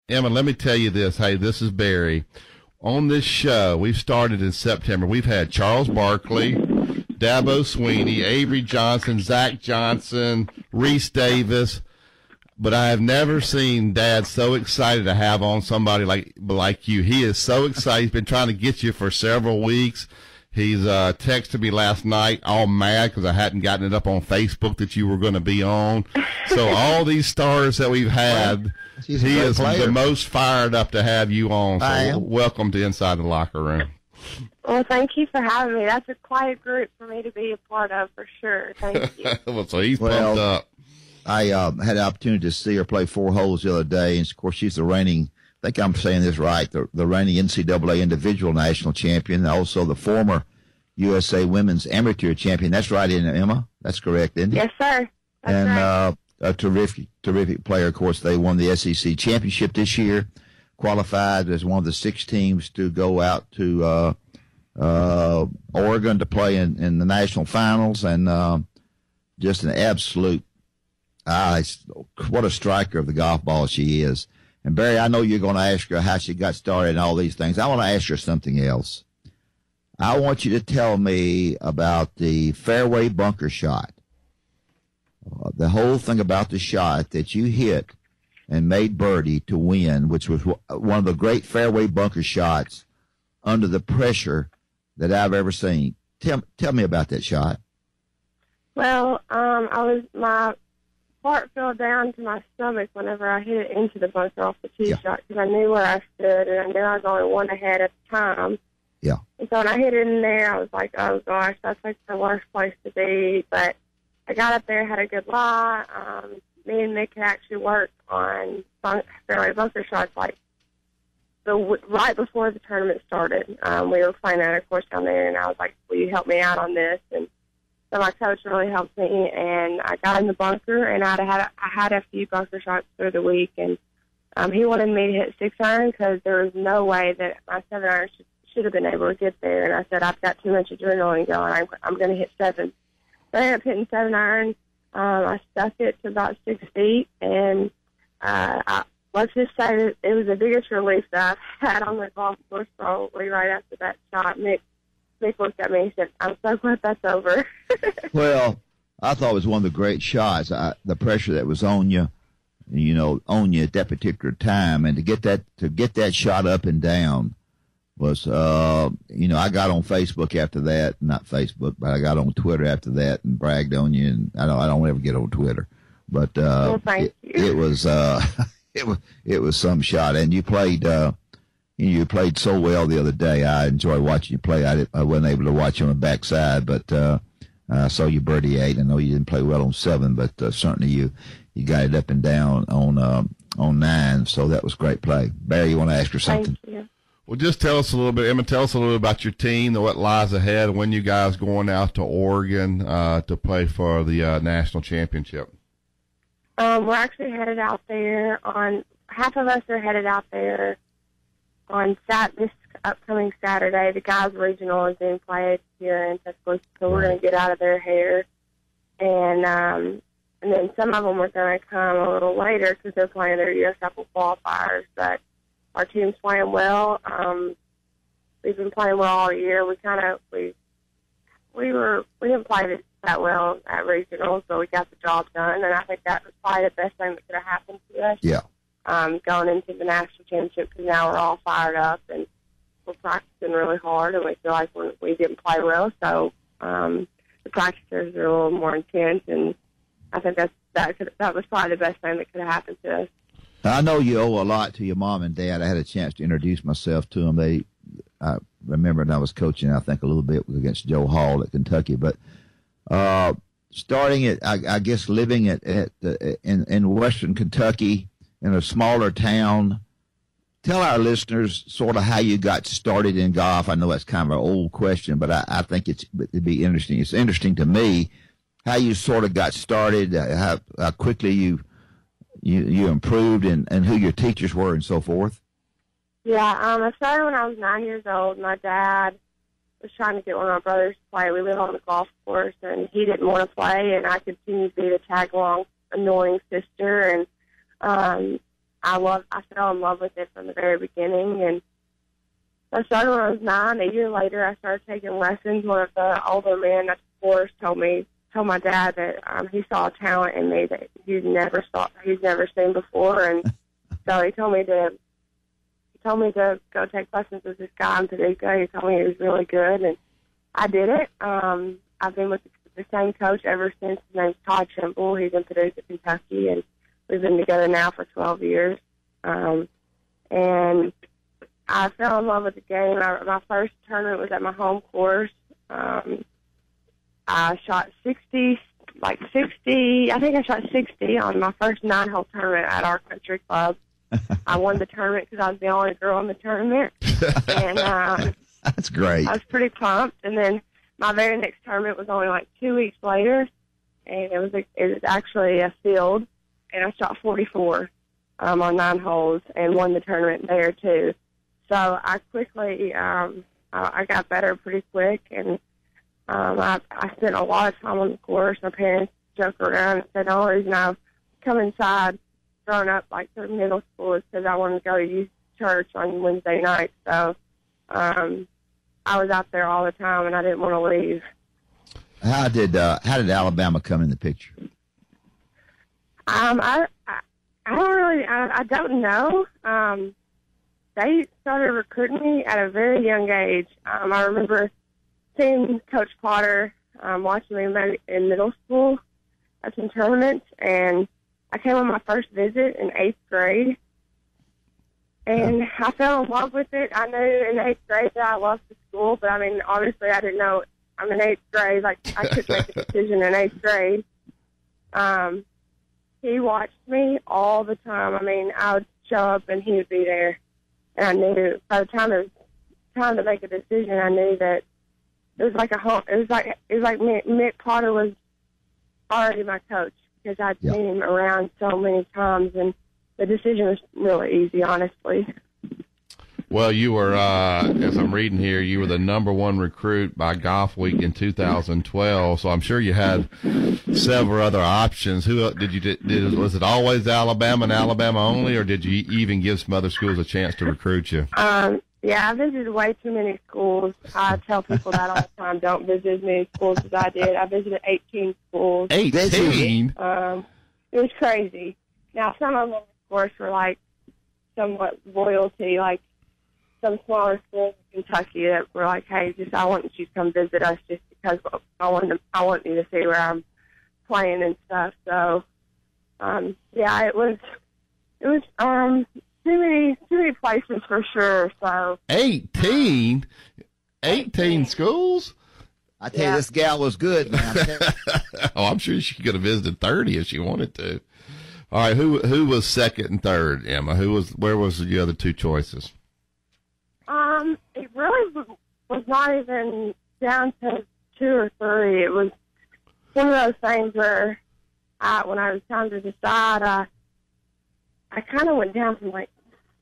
Emma, let me tell you this. Hey, this is Barry. On this show, we've started in September. We've had Charles Barkley, Dabo Sweeney, Avery Johnson, Zach Johnson, Reese Davis. But I have never seen Dad so excited to have on somebody like you. He is so excited. He's been trying to get you for several weeks. He's texted me last night all mad because I hadn't gotten it up on Facebook that you were going to be on. So all these stars that we've had, he is the most fired up to have you on. So welcome to Inside the Locker Room. Well, thank you for having me. That's a quiet group for me to be a part of for sure. Thank you. Well, so he's pumped up. I had the opportunity to see her play 4 holes the other day, and of course she's the reigning, I think I'm saying this right, the reigning NCAA individual national champion, and also the former USA women's amateur champion. That's right, isn't it, Emma? That's correct, isn't it? Yes, sir. That's right. A terrific player. Of course, they won the SEC championship this year, qualified as one of the 6 teams to go out to Oregon to play in the national finals, and just an absolute what a striker of the golf ball she is. And Barry, I know you're going to ask her how she got started and all these things. I want to ask her something else. I want you to tell me about the fairway bunker shot. The whole thing about the shot that you hit and made birdie to win, which was one of the great fairway bunker shots under the pressure that I've ever seen. Tell me about that shot. Well, my heart fell down to my stomach whenever I hit it into the bunker off the tee shot, because I knew where I stood, and I knew I was only one ahead at the time. Yeah. And so when I hit it in there, I was like, oh, gosh, that's like the worst place to be. But I got up there, had a good lie. Me and Nick had actually worked on fairway bunker shots like right before the tournament started. We were playing at a course down there, and I was like, will you help me out on this? And so my coach really helped me, and I got in the bunker, and I had a few bunker shots through the week, and he wanted me to hit 6-iron because there was no way that my 7-iron should have been able to get there. And I said, I've got too much adrenaline going. I'm going to hit 7. So I ended up hitting 7-iron. I stuck it to about 6 feet, and let's just say that it was the biggest relief that I've had on the golf course probably right after that shot. Nick looked at me and said, I'm so glad that's over. Well, I thought it was one of the great shots. The pressure that was on you at that particular time, and to get that shot up and down was, I got on Facebook after that, not Facebook, but I got on Twitter after that and bragged on you. And I don't ever get on Twitter, but well, thank you. It was it was some shot, and you played. You played so well the other day. I enjoyed watching you play. I wasn't able to watch you on the backside, but I saw you birdie 8. I know you didn't play well on 7, but certainly you got it up and down on 9. So that was great play. Barry, you want to ask her something? Thank you. Well, just tell us a little bit, Emma. Tell us a little bit about your team, what lies ahead, when you guys going out to Oregon to play for the national championship. We're actually headed out there half of us are headed out there on this upcoming Saturday. The guys' regional is being played here in Tuscaloosa, so we're going to get out of their hair. And then some of them are going to come a little later because they're playing their U.S. Open qualifiers. But our team's playing well. We've been playing well all year. We didn't play that well at regionals, but we got the job done. And I think that was probably the best thing that could have happened to us. Yeah. Going into the national championship, because now we're all fired up and we're practicing really hard, and we feel like we didn't play well, so the practices are a little more intense, and I think that was probably the best thing that could have happened to us. I know you owe a lot to your mom and dad. I had a chance to introduce myself to them. I remember when I was coaching, I think a little bit was against Joe Hall at Kentucky, but starting at, I guess, living in Western Kentucky, in a smaller town, tell our listeners sort of how you got started in golf. I know that's kind of an old question, but I think it'd be interesting. It's interesting to me how you sort of got started, how quickly you improved, and who your teachers were and so forth. Yeah, I started when I was 9 years old. My dad was trying to get one of my brothers to play. We live on the golf course, and he didn't want to play, and I continued to be the tag-along annoying sister, and I I fell in love with it from the very beginning, and I started when I was 9. A year later, I started taking lessons. One of the older men at the course told my dad that he saw a talent in me that he's never seen before, and so he told me to go take lessons with this guy in Paducah. He told me he was really good, and I did it. I've been with the same coach ever since. His name's Todd Trimble. He's in Paducah, Kentucky, and we've been together now for 12 years. And I fell in love with the game. My first tournament was at my home course. I shot 60. I think I shot 60 on my first 9-hole tournament at our country club. I won the tournament because I was the only girl in the tournament. And that's great. I was pretty pumped. And then my very next tournament was only like 2 weeks later, and it was actually a field, and I shot 44 on 9 holes and won the tournament there too. So I quickly I got better pretty quick, and I spent a lot of time on the course. My parents joked around and said the only reason I've come inside growing up like through middle school is because I wanted to go to youth church on Wednesday nights. So I was out there all the time, and I didn't want to leave. How did Alabama come in the picture? I don't know. They started recruiting me at a very young age. I remember seeing Coach Potter watching me in middle school at some tournaments, and I came on my first visit in 8th grade, and I fell in love with it. I knew in 8th grade that I loved the school, but I mean, obviously I didn't know. I'm in 8th grade. Like, I couldn't make a decision in 8th grade. He watched me all the time. I mean, I would show up and he would be there. And I knew by the time it was time to make a decision, I knew that it was like a home. It was like Mick Potter was already my coach because I'd seen him around so many times, and the decision was really easy, honestly. Well, you were, as I'm reading here, you were the #1 recruit by Golf Week in 2012. So I'm sure you had several other options. Who was it always Alabama and Alabama only, or did you even give some other schools a chance to recruit you? Yeah, I visited way too many schools. I tell people that all the time. Don't visit as many schools as I did. I visited 18 schools. 18? It was crazy. Now, some of them, of course, were like somewhat loyalty, like some smaller schools in Kentucky that were like, hey, I want you to come visit us just because I want you to see where I'm playing and stuff. So, yeah, it was too many places for sure. So 18 schools. I tell you, this gal was good, man. Oh, I'm sure she could have visited 30 if she wanted to. All right, who was second and third, Emma? Where was the other two choices? It really was not even down to 2 or 3. It was one of those things where when I was trying to decide, I kind of went down from like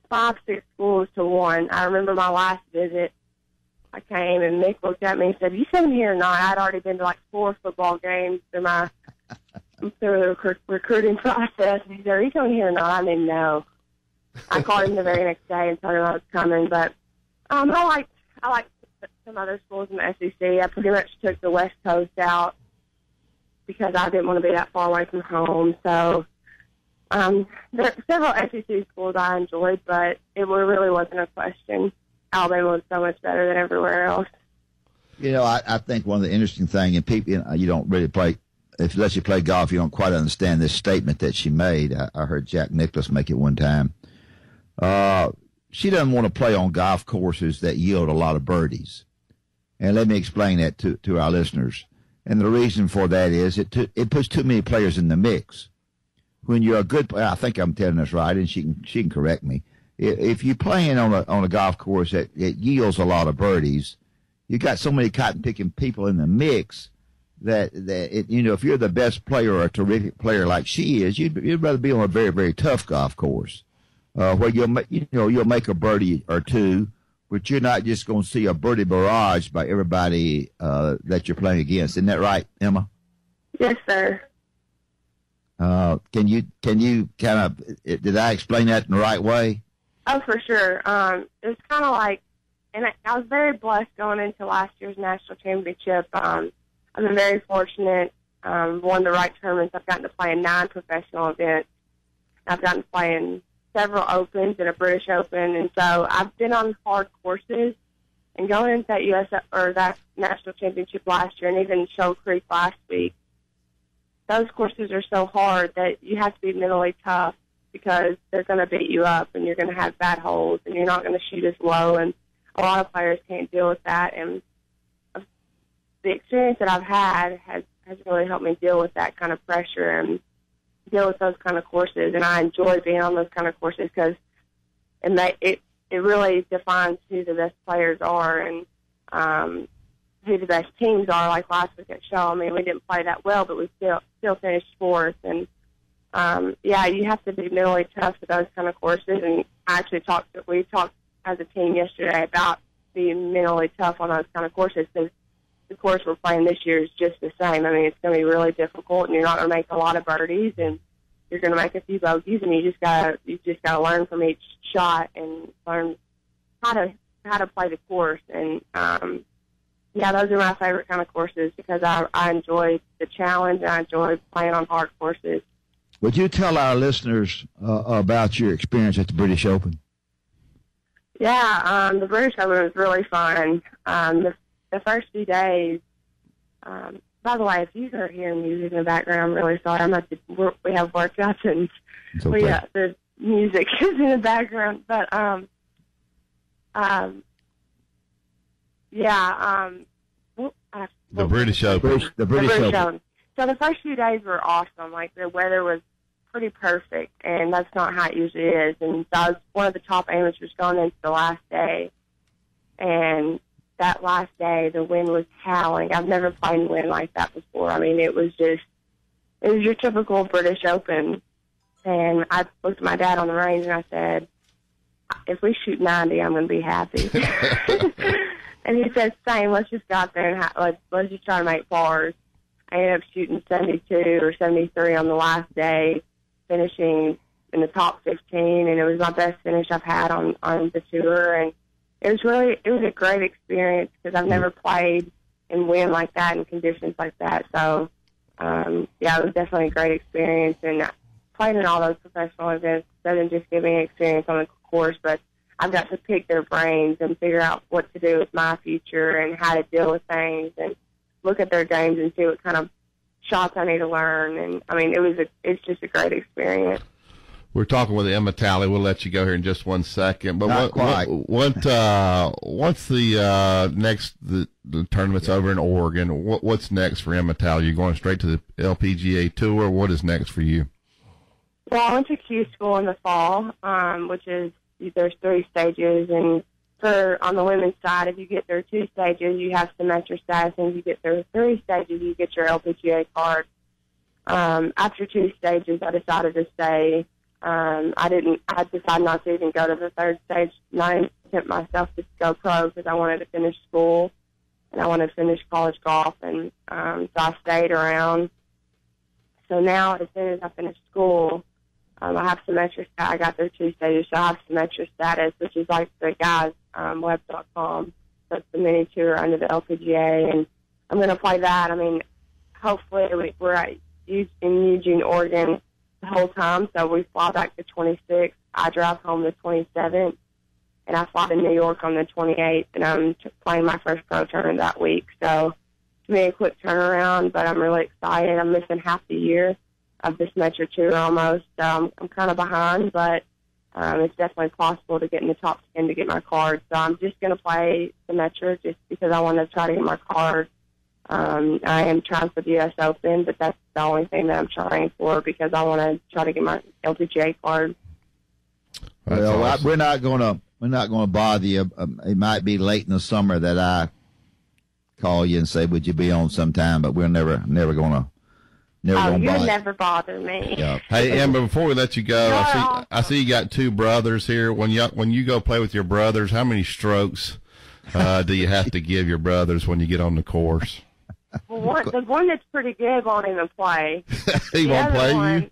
5, 6 schools to 1. I remember my last visit, I came and Mick looked at me and said, "You sitting here or not?" I'd already been to like 4 football games through the recruiting process. And he said, "Are you coming here or not?" I mean, no. I called him the very next day and told him I was coming, but I liked some other schools in the SEC. I pretty much took the West Coast out because I didn't want to be that far away from home. So there are several SEC schools I enjoyed, but it really wasn't a question. Alabama was so much better than everywhere else. You know, I think one of the interesting things, and people, you don't really play, unless you play golf, you don't quite understand this statement that she made. I heard Jack Nicklaus make it one time. She doesn't want to play on golf courses that yield a lot of birdies. And let me explain that to our listeners. And the reason for that is it puts too many players in the mix. When you're a good player, I think I'm telling this right, and she can correct me. If you're playing on a golf course that yields a lot of birdies, you got so many cotton picking people in the mix that if you're the best player or a terrific player like she is, you'd rather be on a very, very tough golf course. Where you'll make a birdie or two, but you're not just going to see a birdie barrage by everybody that you're playing against. Isn't that right, Emma? Yes, sir. Can you kind of, did I explain that in the right way? Oh, for sure. It was kind of like, and I was very blessed going into last year's national championship. I've been very fortunate, won the right tournaments. I've gotten to play in 9 professional events. I've gotten to play in several Opens and a British Open, and so I've been on hard courses. And going into that national championship last year, and even Shoal Creek last week, those courses are so hard that you have to be mentally tough because they're going to beat you up, and you're going to have bad holes, and you're not going to shoot as low. And a lot of players can't deal with that. And the experience that I've had has really helped me deal with that kind of pressure and deal with those kind of courses. And I enjoy being on those kind of courses because it really defines who the best players are and who the best teams are. Like last week at Shoal, I mean, we didn't play that well, but we still finished 4th. And yeah, you have to be mentally tough for those kind of courses. And I actually we talked as a team yesterday about being mentally tough on those kind of courses because the course we're playing this year is just the same. I mean, it's going to be really difficult, and you're not going to make a lot of birdies, and you're going to make a few bogeys, and you just gotta learn from each shot and learn how to play the course. And yeah, those are my favorite kind of courses because I enjoy the challenge and I enjoy playing on hard courses. Would you tell our listeners about your experience at the British Open? Yeah, the British Open was really fun. The first few days. By the way, if you are hearing music in the background, I'm really sorry. We have workouts and the music is in the background. But the British Open. The British Open. So the first few days were awesome. Like the weather was pretty perfect, and that's not how it usually is. And so I was one of the top amateurs going into the last day, and that last day, the wind was howling. I've never played wind like that before. I mean, it was your typical British Open. And I looked at my dad on the range and I said, if we shoot 90, I'm going to be happy. And he said, same, let's just go out there and let's just try to make pars. I ended up shooting 72 or 73 on the last day, finishing in the top 15, and it was my best finish I've had on the tour. And it was a great experience because I've never played in wind like that and conditions like that. So, yeah, it was definitely a great experience. And playing in all those professional events doesn't just give me experience on the course, but I've got to pick their brains and figure out what to do with my future and how to deal with things and look at their games and see what kind of shots I need to learn. And, I mean, it's just a great experience. We're talking with Emma Talley. We'll let you go here in just 1 second. But once the tournament's over in Oregon, what's next for Emma Talley? You going straight to the LPGA Tour? What is next for you? Well, I went to Q school in the fall, which is there's 3 stages, and on the women's side, if you get through 2 stages, you have semester status, and if you get through 3 stages, you get your LPGA card. After 2 stages, I decided to stay. I decided not to even go to the 3rd stage, not attempt myself to go pro because I wanted to finish school and I wanted to finish college golf, and so I stayed around. So now, as soon as I finish school, I have semester status. I got through 2 stages, so I have semester status, which is like the guys' web.com. So it's the mini tour under the LPGA, and I'm going to play that. I mean, hopefully we're in Eugene, Oregon the whole time, so we fly back the 26th. I drive home the 27th, and I fly to New York on the 28th, and I'm playing my first pro tournament that week. So it's me a quick turnaround, but I'm really excited. I'm missing half the year of this Metro Tour almost, so I'm kind of behind, but it's definitely possible to get in the top 10 to get my card. So I'm just going to play the Metro just because I want to try to get my card. I am trying for the U.S. Open, but that's the only thing that I'm trying for because I want to try to get my LPGA card. Well, awesome. We're not going to bother you. It might be late in the summer that I call you and say, "Would you be on sometime?" But we're never going to. You'll never bother me. Yeah. Hey, Emma, before we let you go, I see you got 2 brothers here. When you go play with your brothers, how many strokes do you have to give your brothers when you get on the course? Well, the one that's pretty good won't even play. He won't play you?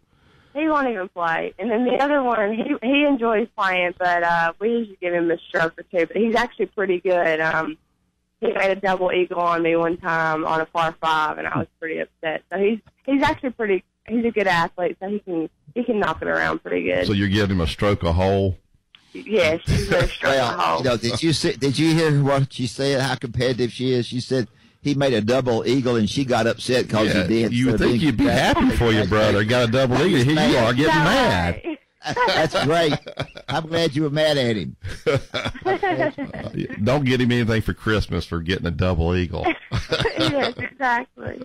He won't even play. And then the other one, he enjoys playing, but we usually give him a stroke or two. But he's actually pretty good. He made a double eagle on me one time on a par 5, and I was pretty upset. So he's actually pretty. He's a good athlete, so he can knock it around pretty good. So you're giving him a stroke a hole? Yes, she's a stroke a hole. You know, did you hear what she said? How competitive she is? She said he made a double eagle, and she got upset because he did. You would think you'd be happy for your brother. Got a double eagle. Here you are getting mad. That's great. I'm glad you were mad at him. Don't get him anything for Christmas for getting a double eagle. Yes, exactly.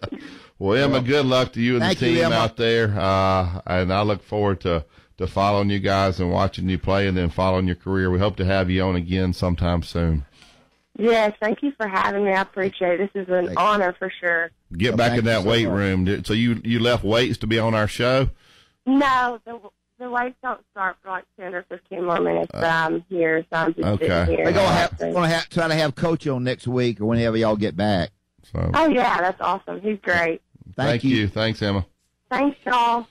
Well, Emma, good luck to you and the team out there. And I look forward to following you guys and watching you play and then following your career. We hope to have you on again sometime soon. Yes, thank you for having me. I appreciate it. This is an honor for sure. Get back in that weight room. So you left weights to be on our show? No, the weights don't start for like 10 or 15 more minutes, but I'm here, so I'm just sitting here. We're going to try to have Coach on next week or whenever y'all get back. So. Oh, yeah, that's awesome. He's great. Thank you. Thanks, Emma. Thanks, y'all.